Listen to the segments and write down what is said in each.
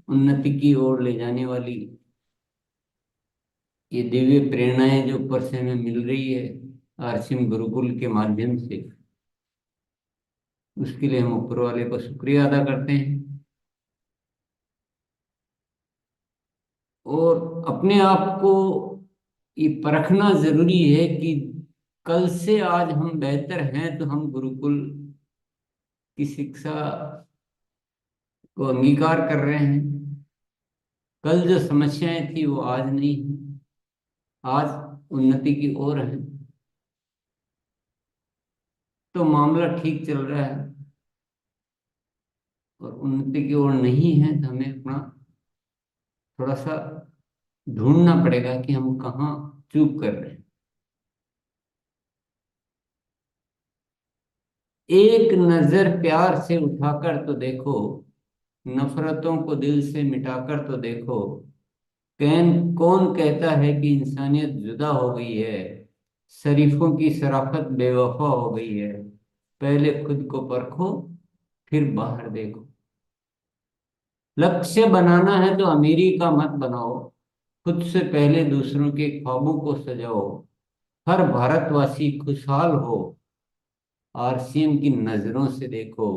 उन्नति की ओर ले जाने वाली ये दिव्य प्रेरणाएं जो ऊपर से हमें मिल रही है आरसीएम गुरुकुल के माध्यम से, उसके लिए हम ऊपर वाले को शुक्रिया अदा करते हैं। और अपने आप को ये परखना जरूरी है कि कल से आज हम बेहतर हैं तो हम गुरुकुल की शिक्षा को अंगीकार कर रहे हैं। कल जो समस्याएं थी वो आज नहीं है, आज उन्नति की ओर है। तो मामला ठीक चल रहा है और उन्नति की ओर नहीं है तो हमें अपना थोड़ा सा ढूंढना पड़ेगा कि हम कहाँ चूक कर रहे हैं। एक नजर प्यार से उठाकर तो देखो, नफरतों को दिल से मिटाकर तो देखो। कौन कौन कहता है कि इंसानियत जुदा हो गई है, शरीफों की शराफत बेवफा हो गई है। पहले खुद को परखो, फिर बाहर देखो। लक्ष्य बनाना है तो अमीरी का मत बनाओ, खुद से पहले दूसरों के ख्वाबों को सजाओ। हर भारतवासी खुशहाल हो, आरसीएम की नजरों से देखो।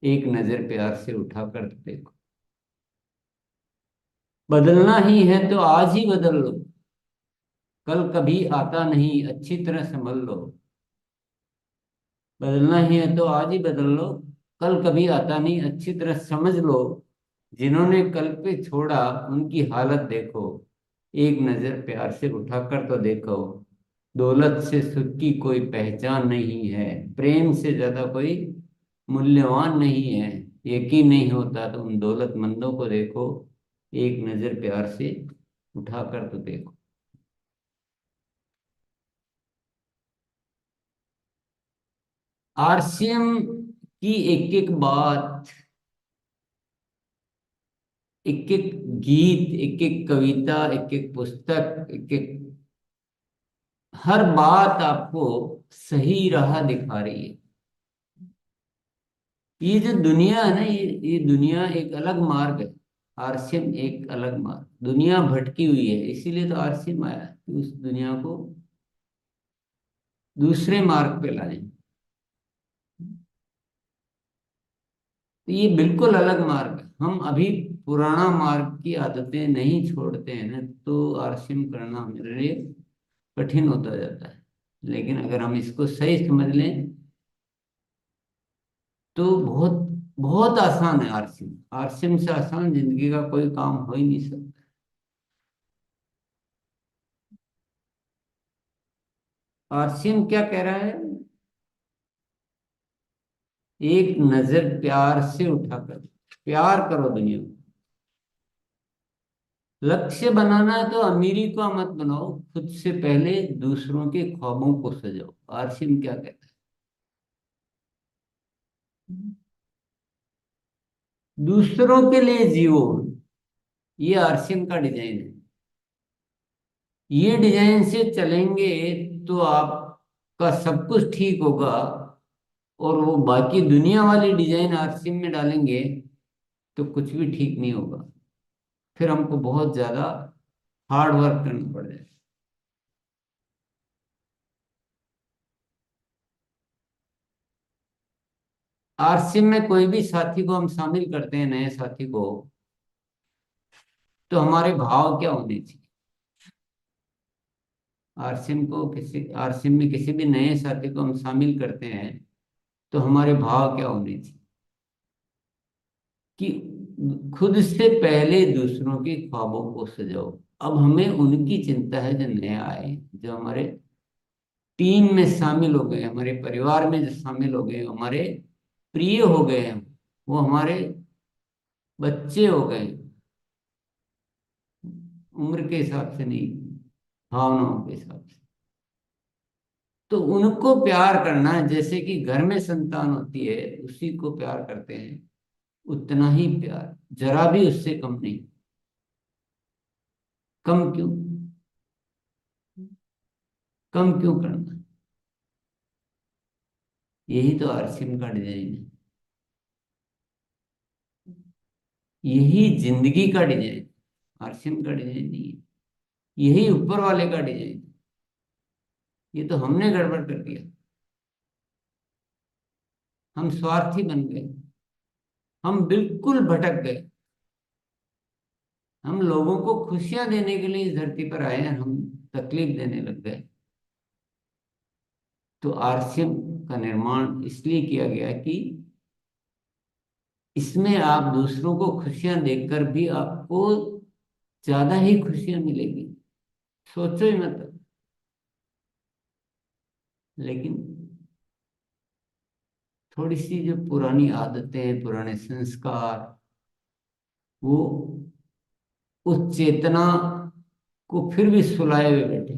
एक नजर प्यार से उठाकर देखो। बदलना ही है तो आज ही बदल लो, कल कभी आता नहीं, अच्छी तरह समझ लो। बदलना ही है तो आज ही बदल लो, कल कभी आता नहीं, अच्छी तरह समझ लो। जिन्होंने कल पे छोड़ा उनकी हालत देखो। एक नजर प्यार से उठाकर तो देखो। दौलत से सुख की कोई पहचान नहीं है, प्रेम से ज्यादा कोई मूल्यवान नहीं है। यकीन नहीं होता तो उन दौलतमंदों को देखो। एक नजर प्यार से उठाकर तो देखो। आरसीएम की एक एक बात, एक एक गीत, एक एक कविता, एक एक पुस्तक, एक एक हर बात आपको सही राह दिखा रही है। ये जो दुनिया है ना, ये दुनिया एक अलग मार्ग है। आरसीएम एक अलग मार्ग, दुनिया भटकी हुई है, इसीलिए तो आरसीएम आया है कि उस दुनिया को दूसरे मार्ग पे लाए। तो ये बिल्कुल अलग मार्ग है। हम अभी पुराना मार्ग की आदतें नहीं छोड़ते हैं ना, तो आरसीएम करना हमारे लिए कठिन होता जाता है। लेकिन अगर हम इसको सही समझ लें तो बहुत बहुत आसान है आरसीएम। आरसीएम से आसान जिंदगी का कोई काम हो ही नहीं सकता। आरसीएम क्या कह रहा है? एक नजर प्यार से उठाकर प्यार करो दुनिया को। लक्ष्य बनाना है तो अमीरी का मत बनाओ, खुद से पहले दूसरों के ख्वाबों को सजाओ। आरसीएम क्या कहता है? दूसरों के लिए जियो, ये आरसीएम का डिजाइन है। ये डिजाइन से चलेंगे तो आपका सब कुछ ठीक होगा। और वो बाकी दुनिया वाली डिजाइन आरसीएम में डालेंगे तो कुछ भी ठीक नहीं होगा। फिर हमको बहुत ज्यादा हार्ड वर्क करना पड़ जाएगा। आरसीएम में कोई भी साथी को हम शामिल करते हैं, नए साथी को, तो हमारे भाव क्या होने चाहिए? आरसीएम में किसी भी नए साथी को हम शामिल करते हैं तो हमारे भाव क्या होने चाहिए? कि खुद से पहले दूसरों के ख्वाबों को सजाओ। अब हमें उनकी चिंता है जो नया आए, जो हमारे टीम में शामिल हो गए, हमारे परिवार में जो शामिल हो गए, हमारे प्रिय हो गए हैं, वो हमारे बच्चे हो गए। उम्र के हिसाब से नहीं, भावनाओं के हिसाब से। तो उनको प्यार करना है जैसे कि घर में संतान होती है, उसी को प्यार करते हैं, उतना ही प्यार, जरा भी उससे कम नहीं। कम क्यों? कम क्यों करना? यही तो आरसीएम का डिजाइन है। यही जिंदगी का डिजाइन, आरसीएम का डिजाइन नहीं है। यही ऊपर वाले का डिजाइन। ये तो हमने गड़बड़ कर दिया। हम स्वार्थी बन गए। हम बिल्कुल भटक गए। हम लोगों को खुशियां देने के लिए इस धरती पर आए हैं, हम तकलीफ देने लग गए। तो आरसीएम का निर्माण इसलिए किया गया कि इसमें आप दूसरों को खुशियां देकर भी आपको ज्यादा ही खुशियां मिलेगी। सोचो ही मत। लेकिन थोड़ी सी जो पुरानी आदतें, पुराने संस्कार, वो उस चेतना को फिर भी सुलाए हुए बैठे।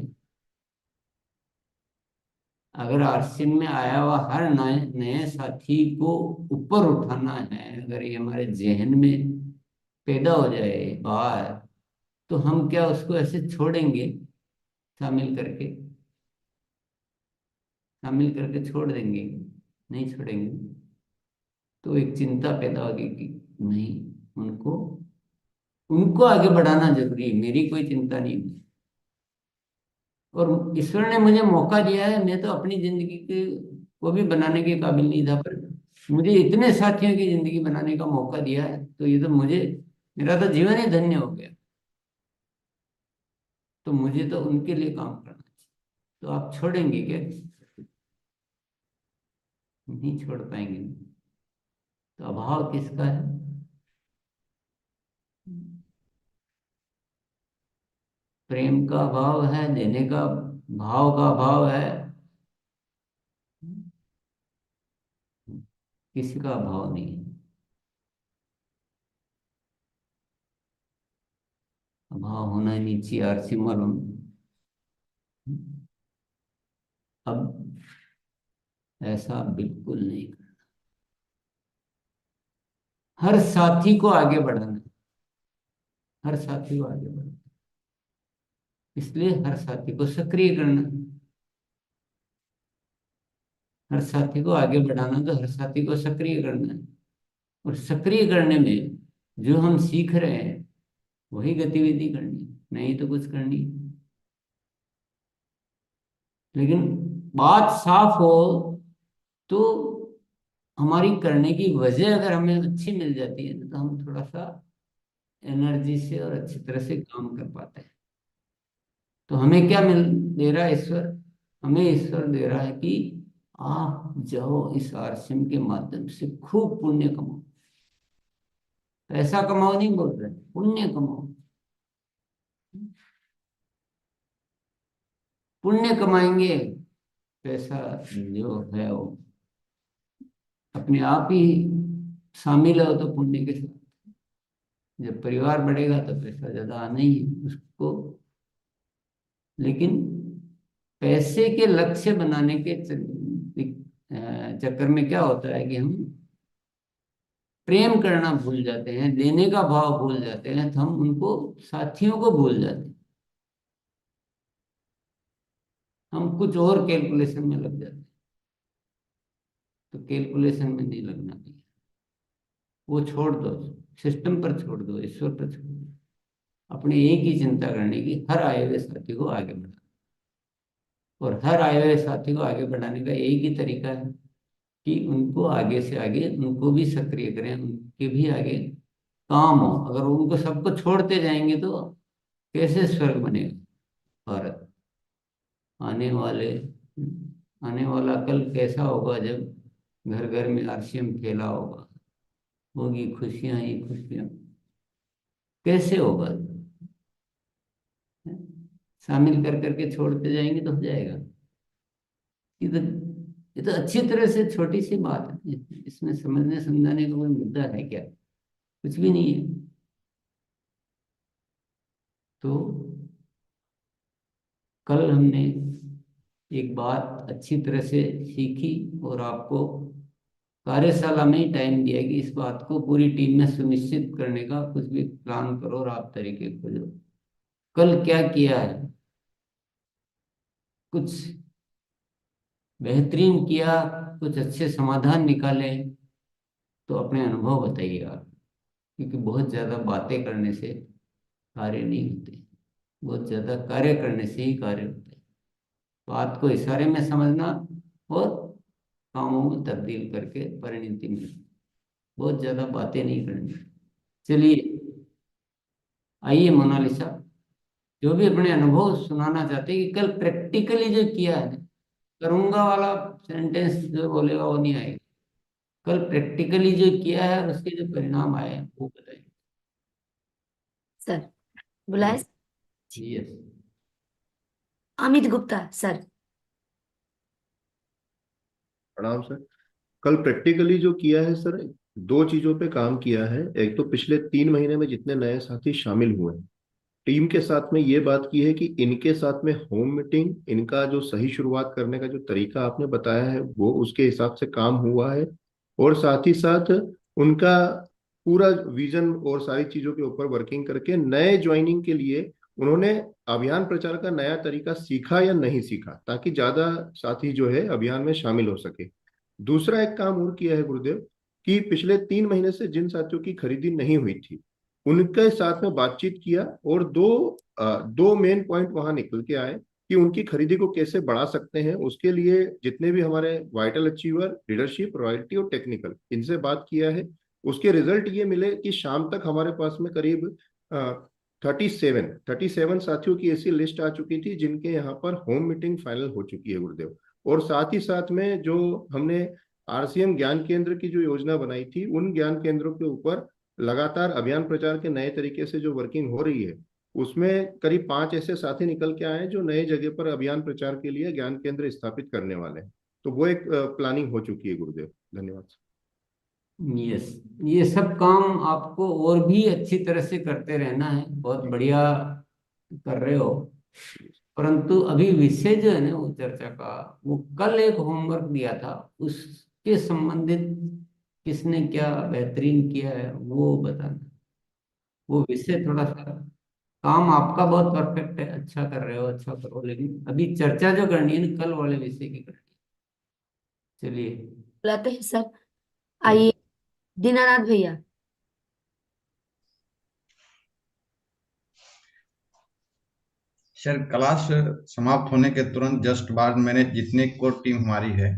अगर आरसीएम में आया हुआ हर नए नए साथी को ऊपर उठाना है, अगर ये हमारे जहन में पैदा हो जाए बात, तो हम क्या उसको ऐसे छोड़ेंगे? शामिल करके, शामिल करके छोड़ देंगे? नहीं छोड़ेंगे। तो एक चिंता पैदा होगी कि नहीं, उनको उनको आगे बढ़ाना जरूरी है, मेरी कोई चिंता नहीं है। और ईश्वर ने मुझे मौका दिया है, मैं तो अपनी जिंदगी के को भी बनाने के काबिल नहीं था, पर मुझे इतने साथियों की जिंदगी बनाने का मौका दिया है, तो ये तो मुझे, मेरा तो जीवन ही धन्य हो गया। तो मुझे तो उनके लिए काम करना चाहिए। तो आप छोड़ेंगे क्या? नहीं छोड़ पाएंगे। तो अभाव किसका है? प्रेम का अभाव है, देने का भाव का अभाव है। किसी का अभाव नहीं है। अभाव होना ही नहीं चाहिए, आरसी मालूम। अब ऐसा बिल्कुल नहीं करना। हर साथी को आगे बढ़ाना। हर साथी को आगे बढ़ाना, इसलिए हर साथी को सक्रिय करना। हर साथी को आगे बढ़ाना तो हर साथी को सक्रिय करना है। और सक्रिय करने में जो हम सीख रहे हैं वही गतिविधि करनी है, नहीं तो कुछ करनी। लेकिन बात साफ हो तो हमारी करने की वजह अगर हमें अच्छी मिल जाती है तो हम थोड़ा सा एनर्जी से और अच्छी तरह से काम कर पाते हैं। तो हमें क्या मिल दे रहा है ईश्वर? हमें ईश्वर दे रहा है कि आप जाओ इस आरसीएम के माध्यम से खूब पुण्य कमाओ। पैसा कमाओ नहीं बोल रहे, पुण्य कमाओ। पुण्य कमाएंगे, पैसा जो है वो अपने आप ही शामिल हो तो पुण्य के साथ। जब परिवार बढ़ेगा तो पैसा ज्यादा आना ही है उसको। लेकिन पैसे के लक्ष्य बनाने के चक्कर में क्या होता है कि हम प्रेम करना भूल जाते हैं, देने का भाव भूल जाते हैं, तो हम उनको, साथियों को भूल जाते हैं। हम कुछ और कैलकुलेशन में लग जाते हैं। तो कैलकुलेशन में नहीं लगना चाहिए। वो छोड़ दो, सिस्टम पर छोड़ दो, ईश्वर पर छोड़ दो। अपने एक ही चिंता करने की, हर आए हुए साथी को आगे बढ़ाना। और हर आए हुए साथी को आगे बढ़ाने का एक ही तरीका है कि उनको आगे से आगे, उनको भी सक्रिय करें, उनके भी आगे काम हो। अगर उनको सबको छोड़ते जाएंगे तो कैसे स्वर्ग बनेगा भारत? आने वाले आने वाला कल कैसा होगा जब घर घर में आरसीएम फैला होगा, होगी खुशियां ही खुशियां। कैसे होगा? शामिल कर करके छोड़ते जाएंगे तो हो जाएगा। ये तो ये तो अच्छी तरह से छोटी सी बात है, इसमें समझने समझाने का कोई मुद्दा है क्या? कुछ भी नहीं है। तो कल हमने एक बात अच्छी तरह से सीखी, और आपको कार्यशाला में ही टाइम दिया कि इस बात को पूरी टीम में सुनिश्चित करने का कुछ भी प्लान करो और आप तरीके खोजो। कल क्या किया है? कुछ बेहतरीन किया, कुछ अच्छे समाधान निकाले, तो अपने अनुभव बताइए आप। क्योंकि बहुत ज्यादा बातें करने से कार्य नहीं होते, बहुत ज्यादा कार्य करने से ही कार्य होते हैं। बात को इशारे में समझना और कामों में तब्दील करके परिणति मिलती। बहुत ज्यादा बातें नहीं करनी। चलिए, आइए मोनालिसा, जो भी अपने अनुभव सुनाना चाहते हैं कि कल प्रैक्टिकली जो किया है, करूंगा वाला सेंटेंस जो बोलेगा वो नहीं आएगा। कल प्रैक्टिकली जो किया है और उसके जो परिणाम आए हैं वो बताइए। सर बुलाए। यस। अमित गुप्ता सर। प्रणाम सर। कल प्रैक्टिकली जो किया है सर, दो चीजों पे काम किया है। एक तो पिछले 3 महीने में जितने नए साथी शामिल हुए हैं, टीम के साथ में ये बात की है कि इनके साथ में होम मीटिंग, इनका जो सही शुरुआत करने का जो तरीका आपने बताया है वो उसके हिसाब से काम हुआ है। और साथ ही साथ उनका पूरा विजन और सारी चीजों के ऊपर वर्किंग करके नए ज्वाइनिंग के लिए उन्होंने अभियान प्रचार का नया तरीका सीखा या नहीं सीखा, ताकि ज्यादा साथी जो है अभियान में शामिल हो सके। दूसरा एक काम और किया है गुरुदेव, कि पिछले 3 महीने से जिन साथियों की खरीदी नहीं हुई थी उनके साथ में बातचीत किया, और दो मेन पॉइंट वहां निकल के आए कि उनकी खरीदी को कैसे बढ़ा सकते हैं। उसके लिए जितने भी हमारे वाइटल अचीवर, लीडरशिप, रॉयल्टी और टेक्निकल, इनसे बात किया है। उसके रिजल्ट ये मिले कि शाम तक हमारे पास में करीब 37 साथियों की ऐसी लिस्ट आ चुकी थी जिनके यहाँ पर होम मीटिंग फाइनल हो चुकी है गुरुदेव। और साथ ही साथ में जो हमने आरसीएम ज्ञान केंद्र की जो योजना बनाई थी, उन ज्ञान केंद्रों के ऊपर लगातार अभियान प्रचार के नए तरीके से जो वर्किंग हो रही है, उसमें करीब 5 ऐसे साथी निकल के आए हैं जो नए जगह पर अभियान प्रचार के लिए ज्ञान केंद्र स्थापित करने वाले हैं। तो वो एक प्लानिंग हो चुकी है गुरुदेव। धन्यवाद। यस, ये सब काम आपको और भी अच्छी तरह से करते रहना है। बहुत बढ़िया कर रहे हो। परंतु अभी विषय जो है ना वो चर्चा का, वो कल एक होमवर्क दिया था, उसके संबंधित किसने क्या बेहतरीन किया है वो बताना। वो विषय थोड़ा सा, काम आपका बहुत परफेक्ट है, अच्छा कर रहे हो, अच्छा करो, लेकिन अभी चर्चा जो करनी है ना कल वाले विषय की करनी है। चलिए। बुलाते हैं सर। यस। आइए दीनानाथ भैया। सर, क्लास समाप्त होने के तुरंत जस्ट बाद मैंने जितने कोर टीम हमारी है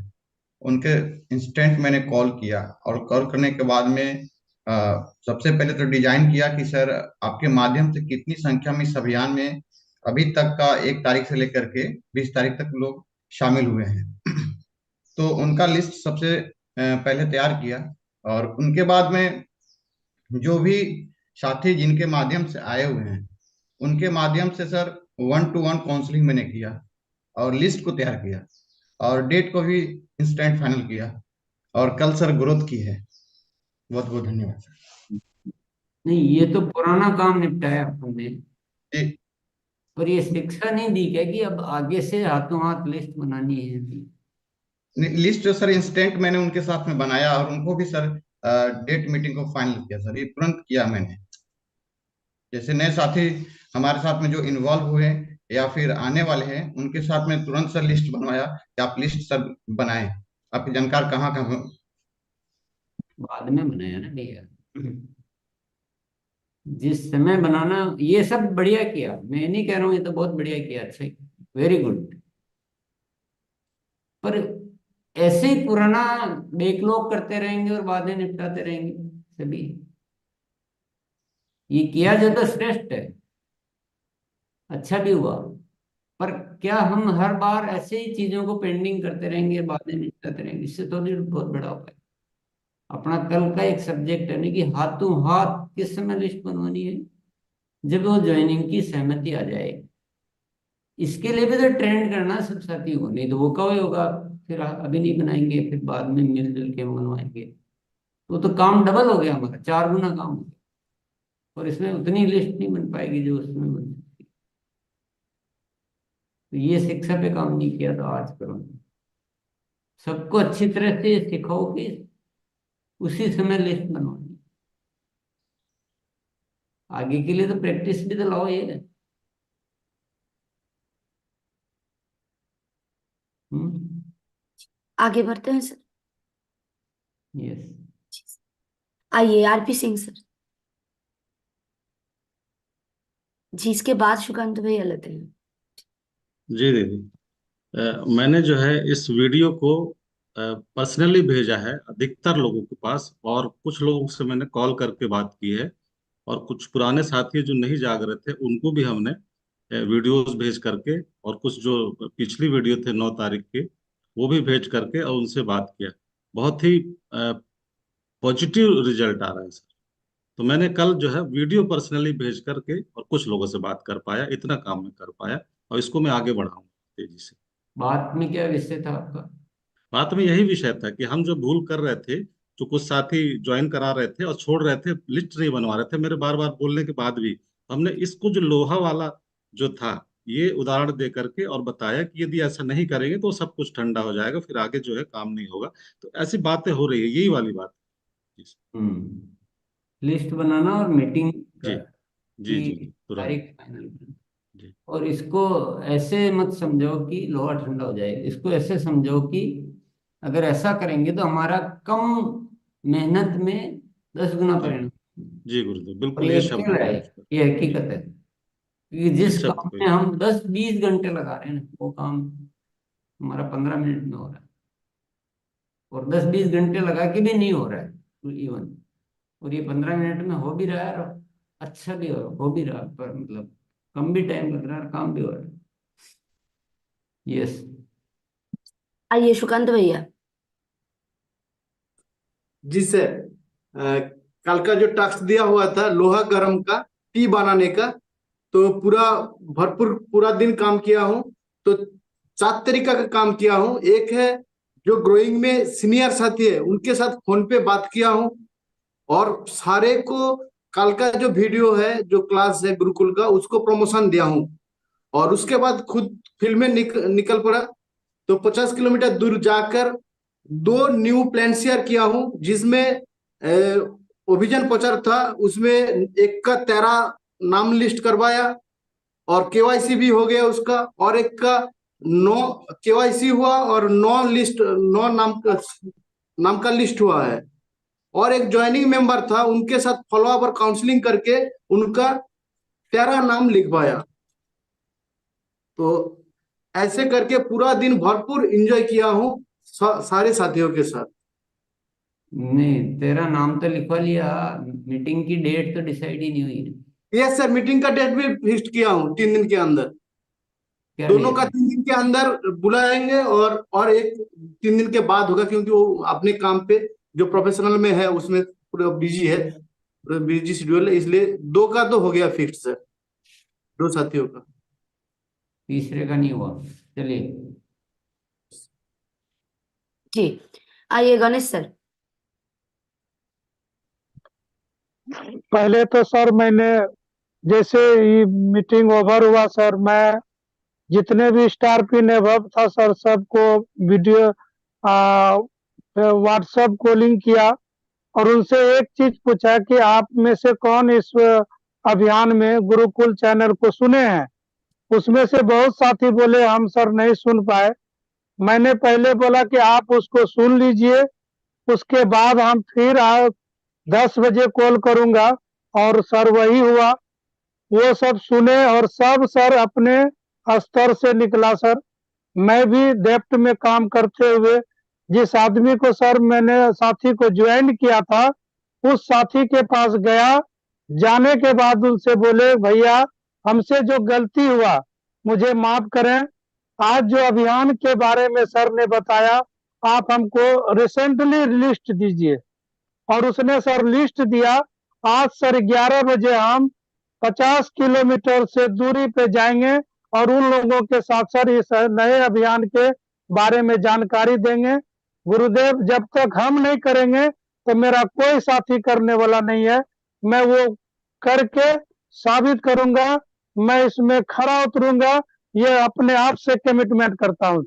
उनके इंस्टेंट मैंने कॉल किया, और कॉल करने के बाद में सबसे पहले तो डिजाइन किया कि सर आपके माध्यम से कितनी संख्या में इस अभियान में अभी तक का 1 तारीख से लेकर के 20 तारीख तक लोग शामिल हुए हैं। तो उनका लिस्ट सबसे पहले तैयार किया, और उनके बाद में जो भी साथी जिनके माध्यम से आए हुए हैं उनके माध्यम से सर 1-to-1 काउंसलिंग मैंने किया, और लिस्ट को तैयार किया, और डेट को भी इंस्टेंट फाइनल किया, और कल सर ग्रोथ की है। बहुत बहुत धन्यवाद सर। नहीं, ये तो पुराना काम निपटाया अपन ने। जी। पर ये शिक्षा नहीं दी क्या कि अब आगे से हाथों हाथ लिस्ट बनानी है अभी? लिस्ट जो सर इंस्टेंट मैंने उनके साथ में बनाया, और उनको भी सर डेट मीटिंग को फाइनल किया सर, ये तुरंत किया मैंने। जैसे नए साथी हमारे साथ में जो इन्वॉल्व हुए या फिर आने वाले हैं उनके साथ में तुरंत सर लिस्ट बनवाया कि आप लिस्ट सर बनाएं, आपके जानकार कहाँ कहाँ। बाद में बनाया ना भैया, जिस समय बनाना। ये सब बढ़िया किया, मैं नहीं कह रहा हूँ, ये तो बहुत बढ़िया किया, अच्छा, वेरी गुड। पर ऐसे ही पुराना बैकलॉग करते रहेंगे और बाद में निपटाते रहेंगे सभी। ये किया जो तो श्रेष्ठ है, अच्छा भी हुआ। पर क्या हम हर बार ऐसे ही चीजों को पेंडिंग करते रहेंगे, बाद में निपटाते रहेंगे? इससे तो नहीं बहुत बड़ा होगा। अपना कल का एक सब्जेक्ट है ना कि हाथों हाथ किस समय लिस्ट बनवानी है, जब वो ज्वाइनिंग की सहमति आ जाए। इसके लिए भी तो ट्रेंड करना सब साथी को, नहीं तो वो कब होगा? फिर अभी नहीं बनाएंगे, फिर बाद में मिलजुल के बनवाएंगे। वो तो काम डबल हो गया, हमारा 4 गुना काम हो गया। और इसमें उतनी लिस्ट नहीं बन पाएगी जो उसमें बन सकती। तो ये शिक्षा पे काम नहीं किया तो आज करो। सबको अच्छी तरह से सिखाओ कि उसी समय लिस्ट बनवानी। आगे के लिए तो प्रैक्टिस भी तो लाओ ये। हम्म। आगे बढ़ते हैं सर। यस। आइए आरपी सिंह सर। जी, इसके बाद सुकांत भैया लेते हैं। जी दीदी, मैंने जो है इस वीडियो को पर्सनली भेजा है अधिकतर लोगों के पास, और कुछ लोगों से मैंने कॉल करके बात की है, और कुछ पुराने साथी जो नहीं जाग रहे थे उनको भी हमने वीडियोस भेज करके, और कुछ जो पिछली वीडियो थे 9 तारीख की वो भी भेज करके और उनसे बात किया। बहुत ही पॉजिटिव रिजल्ट आ रहा है सर। तो मैंने कल जो है वीडियो पर्सनली भेज करके और कुछ लोगों से बात कर पाया, इतना काम मैं कर पाया, और इसको मैं आगे बढ़ाऊंगा तेजी से। बात में क्या विषय था आपका? बात में यही विषय था कि हम जो भूल कर रहे थे, जो कुछ साथी ज्वाइन करा रहे थे और छोड़ रहे थे, लिस्ट नहीं बनवा रहे थे मेरे बार बार बोलने के बाद भी, हमने इसको जो लोहा वाला जो था ये उदाहरण दे करके और बताया कि यदि ऐसा नहीं करेंगे तो सब कुछ ठंडा हो जाएगा, फिर आगे जो है काम नहीं होगा। तो ऐसी बातें हो रही है, यही वाली बात है। लिस्ट बनाना और मीटिंग जी जी जी की जी तुरंत। तारीख फाइनल करना। जी और इसको ऐसे मत समझो कि लोहा ठंडा हो जाएगा, इसको ऐसे समझो कि अगर ऐसा करेंगे तो हमारा कम मेहनत में 10 गुना जी परिणाम। जी गुरुदेव, और बिल्कुल ये ये शब्द एक्चुअल है, बोले इस पर। ये जी, हकीकत है कि जिस इस शब्द काम को में ही। हम 10-20 घंटे लगा रहे हैं ना, वो काम हमारा 15 मिनट में हो रहा है। और 10-20 घंटे लगा के भी नहीं हो रहा है इवन, और ये 15 मिनट में हो भी रहा है, और अच्छा भी हो भी रहा है, पर मतलब कम भी टाइम लग रहा है और काम भी हो रहा है। यस। आइए सुकांत भैया। जी सर। कल का जो टास्क दिया हुआ था लोहा गर्म का, टी बनाने का, तो पूरा भरपूर पूरा दिन काम किया हूँ। तो 7 तरीका का काम किया हूँ। एक है जो ग्रोइंग में सीनियर साथी है उनके साथ फोन पे बात किया हूँ, और सारे को कल का जो वीडियो है जो क्लास है गुरुकुल का उसको प्रमोशन दिया हूँ। और उसके बाद खुद फील्ड में निकल पड़ा। तो 50 किलोमीटर दूर जाकर 2 न्यू प्लान शेयर किया हूँ, जिसमें ओविजन प्रचार था, उसमें एक का 13 नाम लिस्ट करवाया और केवाईसी भी हो गया उसका, और एक का 9 केवाईसी हुआ और 9 नाम का लिस्ट हुआ है। और एक ज्वाइनिंग मेंबर था, उनके साथ फॉलोअप और काउंसलिंग करके उनका 13 नाम लिखवाया। तो ऐसे करके पूरा दिन भरपूर एंजॉय किया हूँ सारे साथियों के साथ। नहीं, तेरा नाम तो लिखवा लिया, मीटिंग की डेट तो डिसाइड ही नहीं हुई। यस सर, मीटिंग का डेट भी फिक्स किया हूँ 3 दिन के अंदर। क्या दोनों का डेट? 3 दिन के अंदर बुलाएंगे, और एक 3 दिन के बाद होगा, क्योंकि वो अपने काम पे जो प्रोफेशनल में है उसमें पूरा बिजी है, पूरा बिजी शेड्यूल है, इसलिए 2 का तो हो गया फिक्स सर, 2 साथियों का। तीसरे का नहीं हुआ। चलिए। जी, आइए गणेश सर। पहले तो सर मैंने जैसे ही मीटिंग ओवर हुआ सर, मैं जितने भी स्टार पिन एबव था सर सबको वीडियो व्हाट्सएप कॉलिंग किया, और उनसे एक चीज पूछा कि आप में से कौन इस अभियान में गुरुकुल चैनल को सुने हैं। उसमें से बहुत साथी बोले हम सर नहीं सुन पाए। मैंने पहले बोला कि आप उसको सुन लीजिए, उसके बाद हम फिर 10 बजे कॉल करूंगा, और सर वही हुआ। वो सब सुने और सब सर अपने स्तर से निकला सर। मैं भी डेप्थ में काम करते हुए जिस आदमी को सर मैंने साथी को ज्वाइन किया था, उस साथी के पास गया। जाने के बाद उनसे बोले भैया हमसे जो गलती हुआ मुझे माफ करें। आज जो अभियान के बारे में सर ने बताया, आप हमको रिसेंटली लिस्ट दीजिए। और उसने सर लिस्ट दिया। आज सर 11 बजे हम 50 किलोमीटर से दूरी पे जाएंगे और उन लोगों के साथ सर इस नए अभियान के बारे में जानकारी देंगे। गुरुदेव, जब तक हम नहीं करेंगे तो मेरा कोई साथी करने वाला नहीं है। मैं वो करके साबित करूंगा, मैं इसमें खरा उतरूंगा, ये अपने आप से कमिटमेंट करता हूं।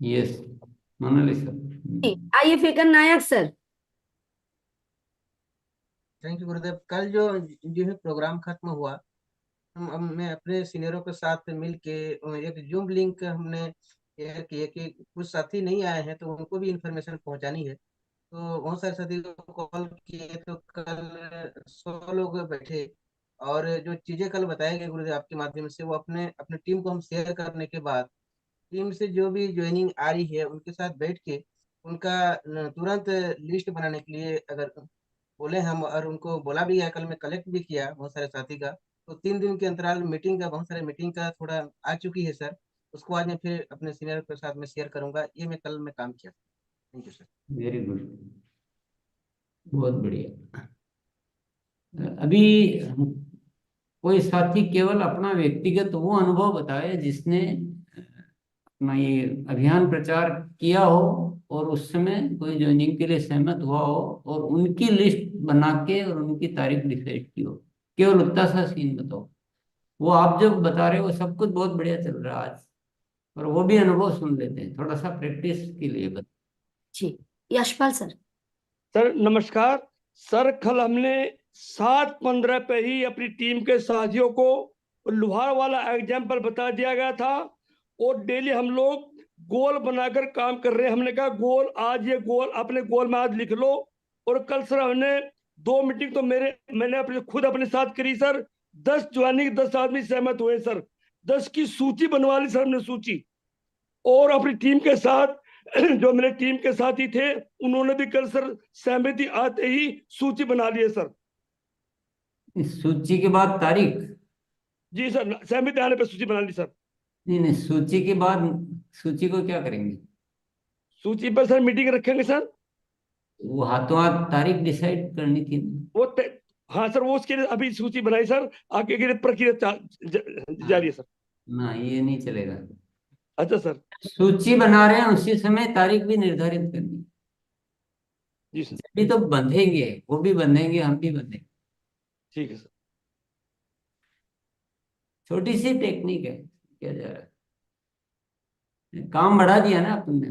Yes, Mona Lisa. जी, आइए फिकर नायक सर। थैंक यू गुरुदेव। कल जो है प्रोग्राम खत्म हुआ, मैं अपने सीनियरों के साथ मिल के एक जूम लिंक हमने शेयर किए कि कुछ साथी नहीं आए हैं तो उनको भी इंफॉर्मेशन पहुंचानी है। तो बहुत सारे साथियों को कॉल किए तो कल 100 लोग बैठे, और जो चीजें कल बताए गए गुरुदेव आपके माध्यम से, वो अपने अपने टीम को हम शेयर करने के बाद टीम से जो भी ज्वाइनिंग आ रही है उनके साथ बैठ के उनका तुरंत लिस्ट बनाने के लिए अगर बोले हम, और उनको बोला भी है, कल मैं कलेक्ट भी किया बहुत सारे साथी का। तो 3 दिन के अंतराल मीटिंग का, बहुत सारे मीटिंग का थोड़ा आ चुकी है सर। उसको आज मैं फिर अपने सीनियर के साथ में शेयर करूंगा। ये मैं कल में काम किया। Thank you sir. Very good, बहुत बढ़िया। अभी कोई साथी केवल अपना व्यक्तिगत वो अनुभव बताए जिसने अपना ये अभियान प्रचार किया हो और उस समय कोई ज्वाइनिंग के लिए सहमत हुआ हो और उनकी लिस्ट बना के और उनकी तारीख डिसाइड की हो। केवल उतना सा सीन बताओ। वो आप जो बता रहे हो सब कुछ बहुत बढ़िया चल रहा है आज, और वो भी अनुभव सुन लेते हैं, थोड़ा सा प्रैक्टिस के लिए बता। जी, यशपाल सर। सर नमस्कार। सर कल हमने 7-15 पे ही अपनी टीम के साथियों को लोहार वाला एग्जाम्पल बता दिया गया था, और डेली हम लोग गोल बनाकर काम कर रहे हैं। हमने कहा गोल आज, ये गोल अपने गोल में आज लिख लो। और कल सर हमने 2 मीटिंग तो मैंने अपने साथ करी सर। 10 ज्वाइनिंग 10 आदमी सहमत हुए सर। 10 की सूची बनवा ली सर हमने, सूची। और अपनी टीम के साथ जो मेरे टीम के साथी थे उन्होंने भी कल सर सहमति आते ही सूची बना ली है सर। इस सूची के बाद तारीख? जी सर, सहमति आने पे सूची बना ली सर। नहीं नहीं, सूची के बाद सूची को क्या करेंगे? सूची पर सर मीटिंग रखेंगे सर। वो हाथों हाथ तारीख डिसाइड करनी थी ना। हाँ सर, वो उसके लिए अभी सूची बनाई सर। आगे की प्रक्रिया जारी है सर। ना, ये नहीं चलेगा। अच्छा सर। सूची बना रहे हैं उसी समय तारीख भी निर्धारित करनी। जी सर। भी तो बंधेंगे, वो भी बंधेंगे, हम भी बंधेंगे। ठीक है सर। छोटी सी टेक्निक है, क्या जा रहा है। काम बढ़ा दिया ना अपन ने,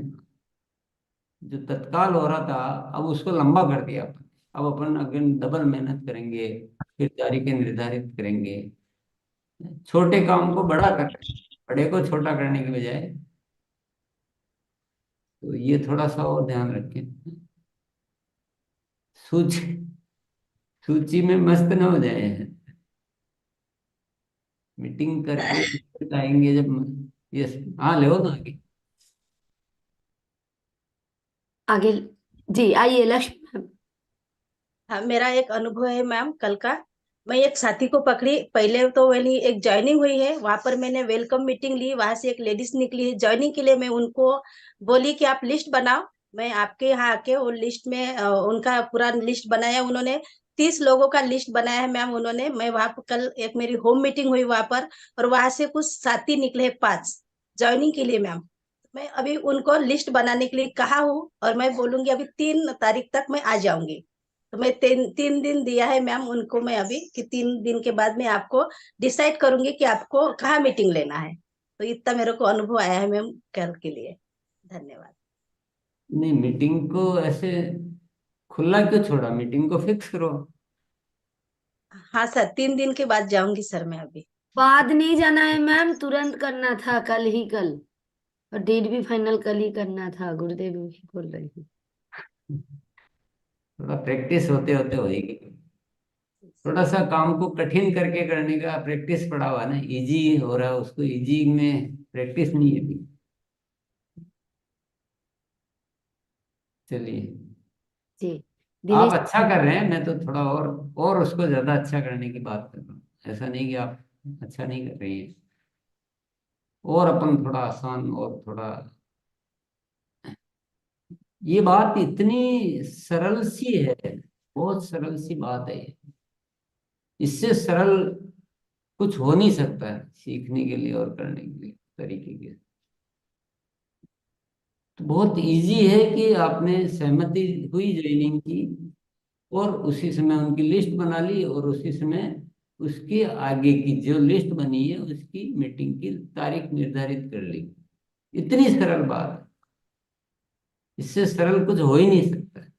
जो तत्काल हो रहा था अब उसको लंबा कर दिया अपन। अब अपन अगर डबल मेहनत करेंगे, फिर तारीखें निर्धारित करेंगे। छोटे काम को बड़ा कर, बड़े को छोटा करने की बजाय। तो ये थोड़ा सा और ध्यान रखें। सूची सूची में मस्त न हो जाए। मीटिंग करके आएंगे जब। यस, हाँ, ले ना आगे। आगे। जी, आइए लक्ष्मी मैम। हाँ, मेरा एक अनुभव है मैम कल का। मैं एक साथी को पकड़ी, पहले तो वही एक ज्वाइनिंग हुई है, वहां पर मैंने वेलकम मीटिंग ली। वहां से एक लेडीज निकली है ज्वाइनिंग के लिए। मैं उनको बोली कि आप लिस्ट बनाओ। मैं आपके यहाँ आके वो लिस्ट में उनका पूरा लिस्ट बनाया। उन्होंने 30 लोगों का लिस्ट बनाया है मैम उन्होंने। मैं वहां पर कल एक मेरी होम मीटिंग हुई वहां पर, और वहां से कुछ साथी निकले 5 ज्वाइनिंग के लिए मैम। मैं अभी उनको लिस्ट बनाने के लिए कहा हूँ, और मैं बोलूंगी अभी 3 तारीख तक मैं आ जाऊंगी। तो मैं 3 दिन दिया है मैम उनको मैं अभी, कि 3 दिन के बाद मैं आपको डिसाइड करूंगी कि आपको कहाँ मीटिंग लेना है। तो इतना मेरे को अनुभव आया है मैम कल के लिए। धन्यवाद। नहीं, मीटिंग को ऐसे खुला क्यों छोड़ा? मीटिंग को फिक्स करो। हाँ सर, 3 दिन के बाद जाऊंगी सर मैं अभी। बाद नहीं जाना है मैम, तुरंत करना था, कल ही कल। और डेट भी फाइनल कल ही करना था, गुरुदेव भी बोल रही हूँ। थोड़ा प्रैक्टिस होते होते होएगी। थोड़ा सा काम को कठिन करके करने का प्रैक्टिस पड़ा हुआ ना, इजी हो रहा है उसको, इजी में प्रैक्टिस नहीं है अभी। चलिए, जी, आप दिनेश। अच्छा कर रहे हैं, मैं तो थोड़ा और उसको ज्यादा अच्छा करने की बात कर रहा हूँ। ऐसा नहीं कि आप अच्छा नहीं कर रही हैं। और अपन थोड़ा आसान और थोड़ा, ये बात इतनी सरल सी है, बहुत सरल सी बात है ये। इससे सरल कुछ हो नहीं सकता है सीखने के लिए और करने के लिए तरीके के। तो बहुत इजी है कि आपने सहमति हुई ज्वाइनिंग की, और उसी समय उनकी लिस्ट बना ली, और उसी समय उसके आगे की जो लिस्ट बनी है उसकी मीटिंग की तारीख निर्धारित कर ली। इतनी सरल बात है, इससे सरल कुछ हो ही नहीं सकता है।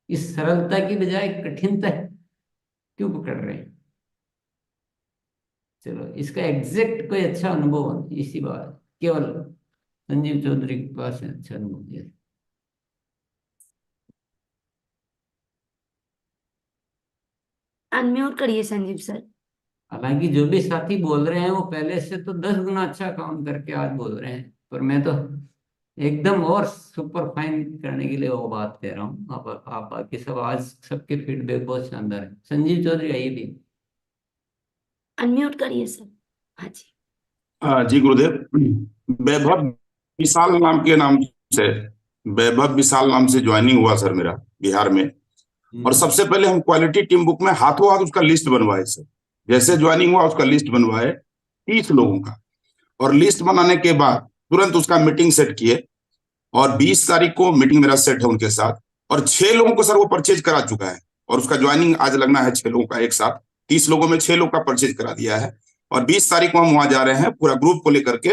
इस सरलता की बजाय कठिनता क्यों पकड़ रहे हैं? चलो, इसका एग्जैक्ट कोई अच्छा अनुभव है इसी बात, केवल संजीव चौधरी के पास है अच्छा अनुभव दिया। अनम्यूट करिए संजीव सर। हालांकि जो भी साथी बोल रहे हैं वो पहले से तो 10 गुना अच्छा काम करके आज बोल रहे हैं, पर मैं तो एकदम और सुपर फाइन करने के लिए वो बात कह रहा हूँ। आप बाकी सब आज सबके फीडबैक बहुत शानदार है। संजीव चौधरी आइए भी। अनम्यूट करिए सर। हाँ जी। जी गुरुदेव। वैभव विशाल नाम से वैभव विशाल नाम से ज्वाइनिंग हुआ सर मेरा बिहार में। और सबसे पहले हम क्वालिटी टीम बुक में हाथों हाथ उसका लिस्ट बनवाए सर। जैसे ज्वाइनिंग हुआ उसका लिस्ट बनवाए 30 लोगों का, और लिस्ट बनाने के बाद तुरंत उसका मीटिंग सेट किए, और 20 तारीख को मीटिंग मेरा सेट है उनके साथ। और 6 लोगों को सर वो परचेज करा चुका है, और उसका ज्वाइनिंग आज लगना है 6 लोगों का एक साथ। 30 लोगों में 6 लोग का परचेज करा दिया है, और 20 तारीख को हम वहां जा रहे हैं पूरा ग्रुप को लेकर के।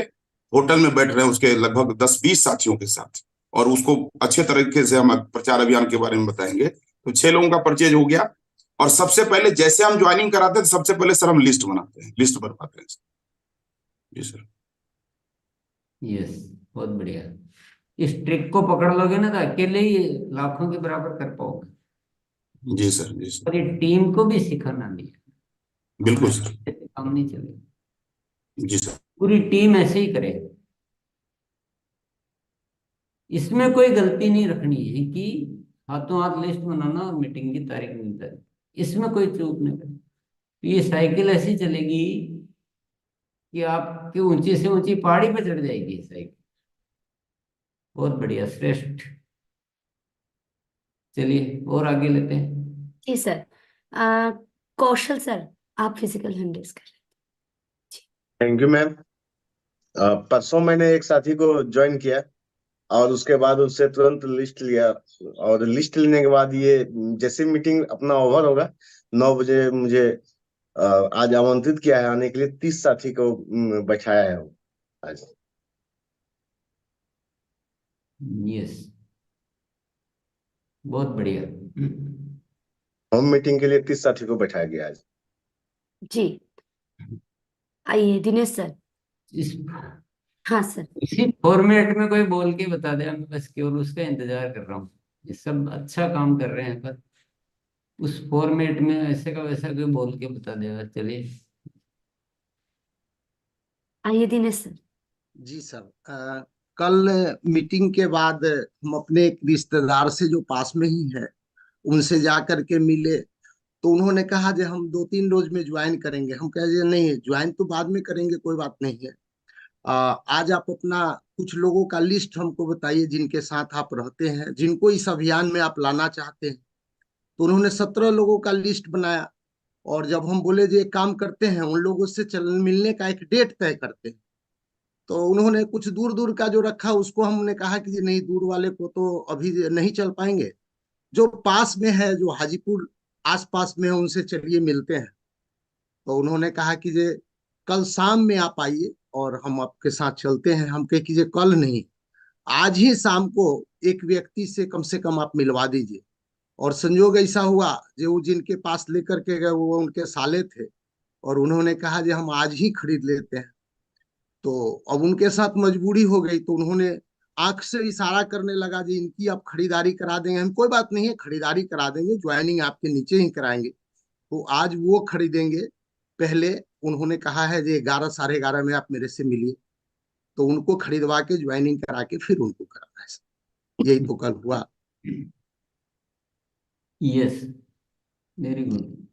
होटल में बैठ रहे हैं उसके लगभग 10-20 साथियों के साथ, और उसको अच्छे तरीके से हम प्रचार अभियान के बारे में बताएंगे। तो 6 लोगों का परचेज हो गया। और सबसे पहले जैसे हम ज्वाइनिंग कराते हैं, सबसे पहले सर हम लिस्ट बनाते हैं, लिस्ट बनवाते हैं। जी सर। यस, बहुत बढ़िया। इस ट्रिक को पकड़ लोगे ना तो अकेले ही लाखों के बराबर कर पाओगे। जी सर, जी सर। और ये टीम को भी सिखाना नहीं है, बिल्कुल सर। ऐसे काम नहीं चलेगा। जी सर। पूरी टीम ऐसे ही करे। इसमें कोई गलती नहीं रखनी है कि हाथों हाथ लिस्ट बनाना और मीटिंग की तारीख निर्धारित, इसमें कोई चूक नहीं करनी। तो ये साइकिल ऐसी चलेगी कि आपकी ऊंची से ऊंची पहाड़ी पे चढ़ जाएगी ये साइकिल। बहुत बढ़िया, श्रेष्ठ। चलिए और आगे लेते हैं। जी सर। कौशल सर, आप फिजिकल हैंडल्स कर रहे थैंक यू मैम। परसों मैंने एक साथी को ज्वाइन किया, और उसके बाद उससे तुरंत लिस्ट लिया। और लिस्ट लेने के बाद ये जैसे मीटिंग अपना ओवर होगा 9 बजे मुझे आज आमंत्रित किया है आने के लिए। 30 साथी को बैठाया है आज। यस, बहुत बढ़िया। होम मीटिंग के लिए 30 साथी को बैठाया गया आज। जी। आइए दिनेश सर। इस हाँ सर। इसी फॉर्मेट में कोई बोल के बता दे, मैं बस केवल उसका इंतजार कर रहा हूँ। ये सब अच्छा काम कर रहे हैं, पर उस फॉर्मेट में ऐसे का वैसा कोई बोल के बता देगा। चलिए। आइए दिनेश सर। जी सर। कल मीटिंग के बाद हम अपने एक रिश्तेदार से जो पास में ही है उनसे जा करके मिले, तो उन्होंने कहा कि हम 2-3 रोज में ज्वाइन करेंगे। हम कहे नहीं, ज्वाइन तो बाद में करेंगे, कोई बात नहीं है। आज आप अपना कुछ लोगों का लिस्ट हमको बताइए जिनके साथ आप रहते हैं, जिनको इस अभियान में आप लाना चाहते हैं। तो उन्होंने 17 लोगों का लिस्ट बनाया। और जब हम बोले जो एक काम करते हैं, उन लोगों से चल मिलने का एक डेट तय करते हैं, तो उन्होंने कुछ दूर दूर का जो रखा उसको हमने कहा कि जी नहीं, दूर वाले को तो अभी नहीं चल पाएंगे। जो पास में है, जो हाजीपुर आसपास में है, उनसे चलिए मिलते हैं। तो उन्होंने कहा कि जे कल शाम में आप आइए और हम आपके साथ चलते हैं। हम कहे कि जे कल नहीं, आज ही शाम को एक व्यक्ति से कम आप मिलवा दीजिए। और संयोग ऐसा हुआ जो वो जिनके पास लेकर के गए वो उनके साले थे, और उन्होंने कहा जे हम आज ही खरीद लेते हैं। तो अब उनके साथ मजबूरी हो गई, तो उन्होंने आंख से इशारा करने लगा जी इनकी आप खरीदारी करा देंगे। हम कोई बात नहीं है, खरीदारी करा देंगे, ज्वाइनिंग आपके नीचे ही कराएंगे। तो आज वो खरीदेंगे। पहले उन्होंने कहा है जी 11-11:30 में आप मेरे से मिलिए, तो उनको खरीदवा के ज्वाइनिंग करा के फिर उनको कराना है। यही तो कल हुआ। Yes, very good.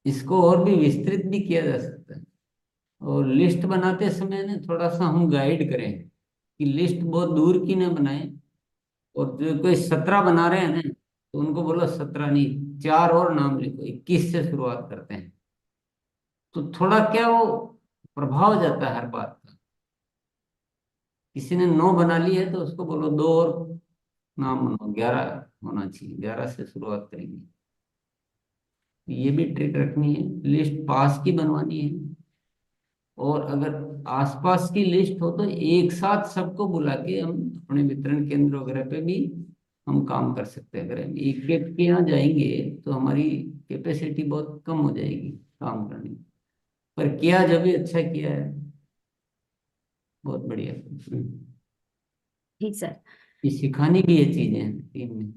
इसको और भी विस्तृत भी किया जा सकता है। और लिस्ट बनाते समय ना थोड़ा सा हम गाइड करें कि लिस्ट बहुत दूर की ना बनाए। और जो कोई 17 बना रहे हैं ना, तो उनको बोलो 17 नहीं, 4 और नाम लिखो, 21 से शुरुआत करते हैं। तो थोड़ा क्या वो प्रभाव जाता है हर बात का। किसी ने 9 बना ली है तो उसको बोलो 2 और नाम बनाओ, 11 होना चाहिए, 11 से शुरुआत करेंगे। ये भी ट्रिक रखनी है। लिस्ट पास की बनवानी है। और अगर आसपास की लिस्ट हो तो एक साथ सबको बुला के हम अपने वितरण केंद्र वगैरह पे भी हम काम कर सकते हैं। अगर हम एक एक के यहाँ जाएंगे तो हमारी कैपेसिटी बहुत कम हो जाएगी काम करने की। पर किया जब भी अच्छा किया है, बहुत बढ़िया। ठीक सर। ये सिखानी भी ये चीजें हैं टीम में।